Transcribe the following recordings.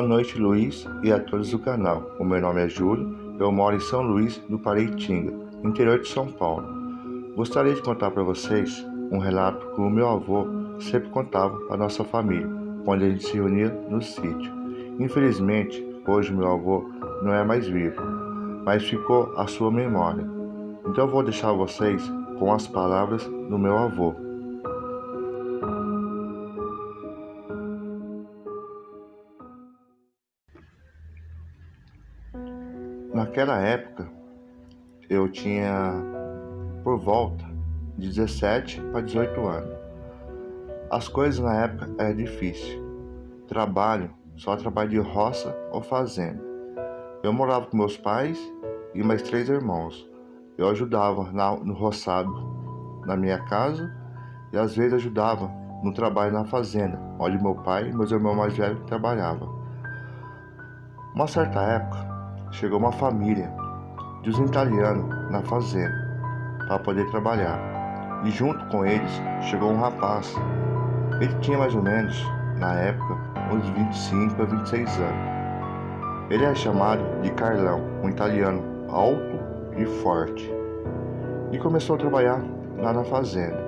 noite, Luiz, e a todos do canal. O meu nome é Júlio, eu moro em São Luís, no Paraitinga, interior de São Paulo. Gostaria de contar para vocês um relato que o meu avô sempre contava para nossa família, quando a gente se reunia no sítio. Infelizmente, hoje meu avô não é mais vivo, mas ficou a sua memória. Então eu vou deixar vocês com as palavras do meu avô. Naquela época, eu tinha por volta de 17 para 18 anos. As coisas na época eram difíceis. Só trabalho de roça ou fazenda. Eu morava com meus pais e mais 3 irmãos. Eu ajudava no roçado na minha casa e às vezes ajudava no trabalho na fazenda, onde meu pai e meus irmãos mais velhos trabalhavam. Uma certa época, chegou uma família de uns italianos na fazenda para poder trabalhar. E junto com eles chegou um rapaz. Ele tinha mais ou menos, na época, uns 25 a 26 anos. Ele é chamado de Carlão, um italiano alto e forte. E começou a trabalhar lá na fazenda.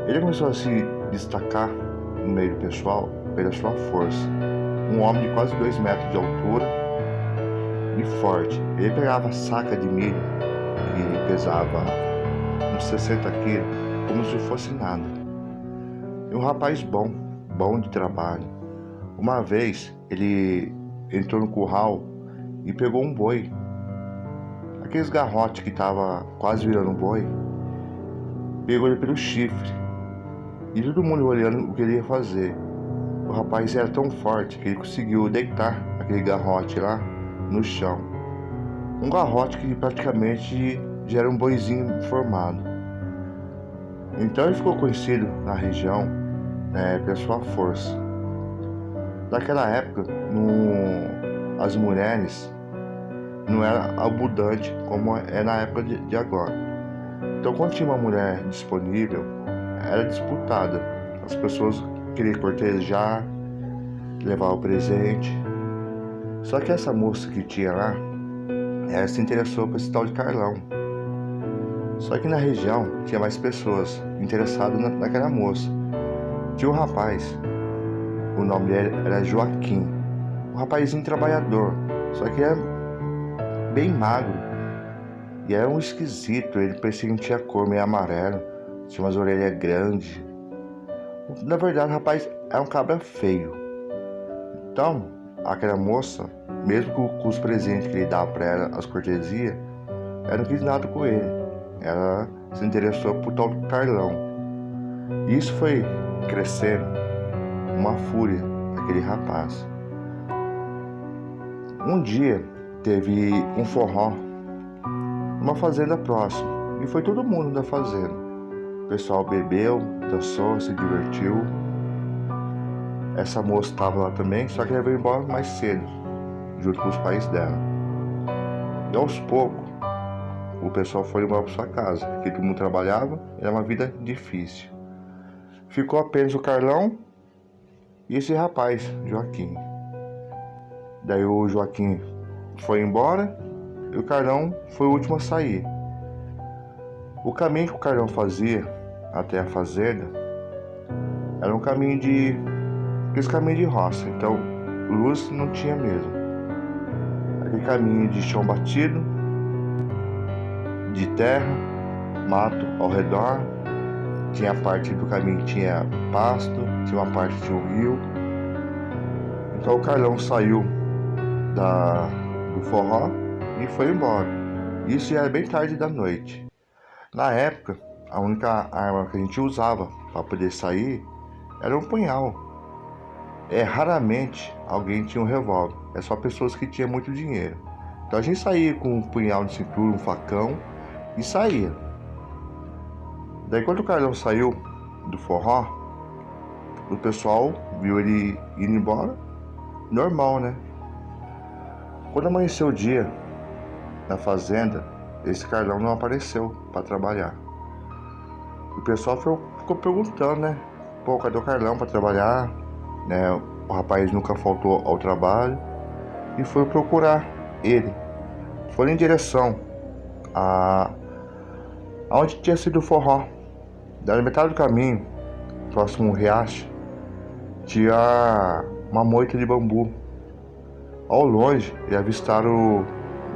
Ele começou a se destacar no meio do pessoal pela sua força. Um homem de quase 2 metros de altura e forte. Ele pegava saca de milho que pesava uns 60 quilos como se fosse nada. E um rapaz bom de trabalho. Uma vez ele entrou no curral e pegou um boi. Aqueles garrotes que tava quase virando um boi. Pegou ele pelo chifre. E todo mundo olhando o que ele ia fazer. O rapaz era tão forte que ele conseguiu deitar aquele garrote lá no chão. Um garrote que praticamente já era um boizinho formado. Então ele ficou conhecido na região pela sua força. Naquela época, as mulheres não eram abundantes como é na época de agora. Então quando tinha uma mulher disponível, era disputada. As pessoas queriam cortejar, levar o presente. Só que essa moça que tinha lá, ela se interessou por esse tal de Carlão. Só que na região tinha mais pessoas interessadas naquela moça. Tinha um rapaz, o nome dele era Joaquim, um rapazinho trabalhador, só que era bem magro e era um esquisito. Ele parecia que não tinha cor, meio amarelo, tinha umas orelhas grandes. Na verdade o rapaz era um cabra feio. Então aquela moça, mesmo com os presentes que ele dava para ela, as cortesias, ela não quis nada com ele. Ela se interessou por tal Carlão. E isso foi crescendo uma fúria naquele rapaz. Um dia teve um forró numa fazenda próxima e foi todo mundo da fazenda. O pessoal bebeu, dançou, se divertiu. Essa moça estava lá também, só que ela veio embora mais cedo, junto com os pais dela. E aos poucos, o pessoal foi embora para sua casa, porque todo mundo trabalhava, era uma vida difícil. Ficou apenas o Carlão e esse rapaz, Joaquim. Daí o Joaquim foi embora e o Carlão foi o último a sair. O caminho que o Carlão fazia até a fazenda era um caminho aqueles caminhos de roça, então luz não tinha mesmo. Aquele caminho de chão batido, de terra, mato ao redor. Tinha parte do caminho que tinha pasto, tinha uma parte que tinha um rio. Então o Carlão saiu do forró e foi embora. Isso já era bem tarde da noite. Na época, a única arma que a gente usava para poder sair era um punhal. Raramente alguém tinha um revólver, é só pessoas que tinham muito dinheiro. Então a gente saía com um punhal de cintura, um facão e saía. Daí quando o Carlão saiu do forró, o pessoal viu ele indo embora, normal, né? Quando amanheceu o dia na fazenda, esse Carlão não apareceu para trabalhar. O pessoal ficou perguntando, né? Pô, cadê o Carlão para trabalhar? Né? o rapaz nunca faltou ao trabalho e foi procurar ele. Foi em direção a aonde tinha sido o forró. Da metade do caminho, próximo ao riacho, tinha uma moita de bambu. Ao longe, eles avistaram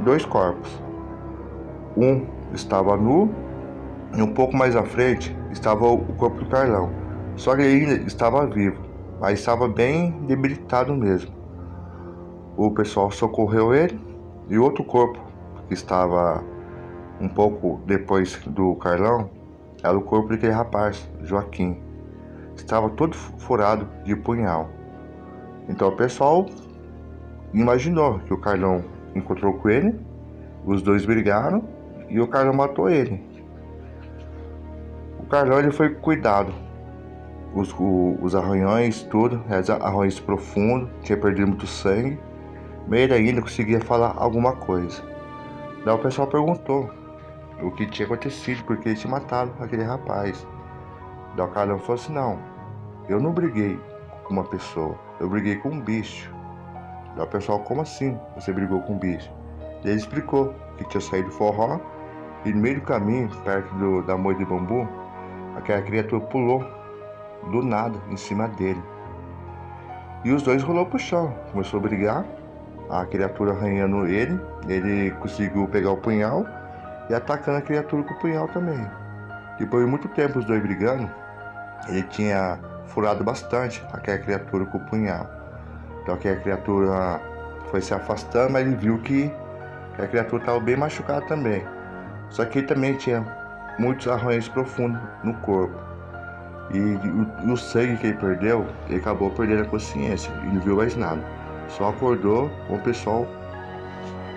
2 corpos. Um estava nu e um pouco mais à frente estava o corpo do Carlão. Só que ele ainda estava vivo, mas estava bem debilitado mesmo. O pessoal socorreu ele e outro corpo que estava um pouco depois do Carlão era o corpo daquele rapaz, Joaquim. Estava todo furado de punhal. Então o pessoal imaginou que o Carlão encontrou com ele, os dois brigaram e o Carlão matou ele. O Carlão ele foi cuidado. Os arranhões, tudo, arranhões profundos, tinha perdido muito sangue, mas ele ainda conseguia falar alguma coisa. Daí o pessoal perguntou o que tinha acontecido, porque eles tinham matado aquele rapaz. Daí o Carlão falou assim: não, eu não briguei com uma pessoa, eu briguei com um bicho. Daí o pessoal: como assim você brigou com um bicho? Daí ele explicou que tinha saído do forró e no meio do caminho, perto da moita de bambu, aquela criatura pulou do nada em cima dele. E os dois rolou pro chão, começou a brigar, a criatura arranhando ele conseguiu pegar o punhal e atacando a criatura com o punhal também. Depois de muito tempo os dois brigando, ele tinha furado bastante aquela criatura com o punhal. Então aquela criatura foi se afastando, mas ele viu que a criatura estava bem machucada também. Só que ele também tinha muitos arranhões profundos no corpo. E o sangue que ele perdeu, ele acabou perdendo a consciência e não viu mais nada. Só acordou com o pessoal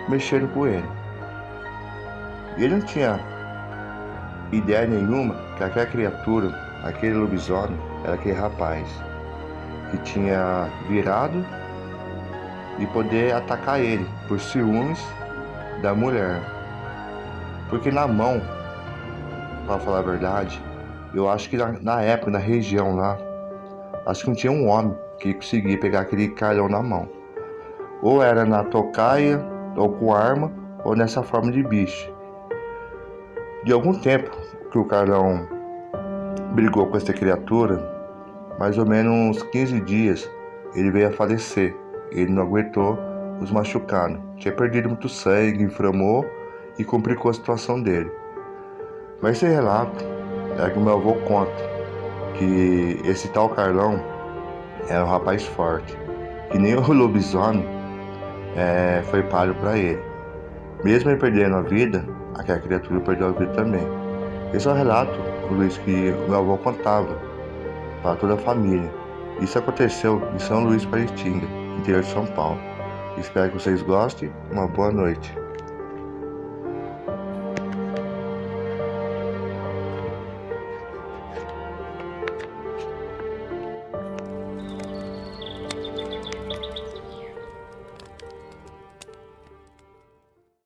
mexendo com ele. E ele não tinha ideia nenhuma que aquela criatura, aquele lobisomem, era aquele rapaz que tinha virado e poder atacar ele por ciúmes da mulher. Porque na mão, para falar a verdade, eu acho que na época, na região lá, acho que não tinha um homem que conseguia pegar aquele Carlão na mão. Ou era na tocaia, ou com arma, ou nessa forma de bicho. De algum tempo que o Carlão brigou com essa criatura, mais ou menos uns 15 dias, ele veio a falecer. Ele não aguentou os machucados. Tinha perdido muito sangue, inflamou e complicou a situação dele. Mas esse relato é que o meu avô conta que esse tal Carlão era um rapaz forte, que nem o lobisomem foi páreo para ele. Mesmo ele perdendo a vida, aquela criatura perdeu a vida também. Esse é o relato, Luiz, que o meu avô contava para toda a família. Isso aconteceu em São Luís Paraitinga, interior de São Paulo. Espero que vocês gostem. Uma boa noite.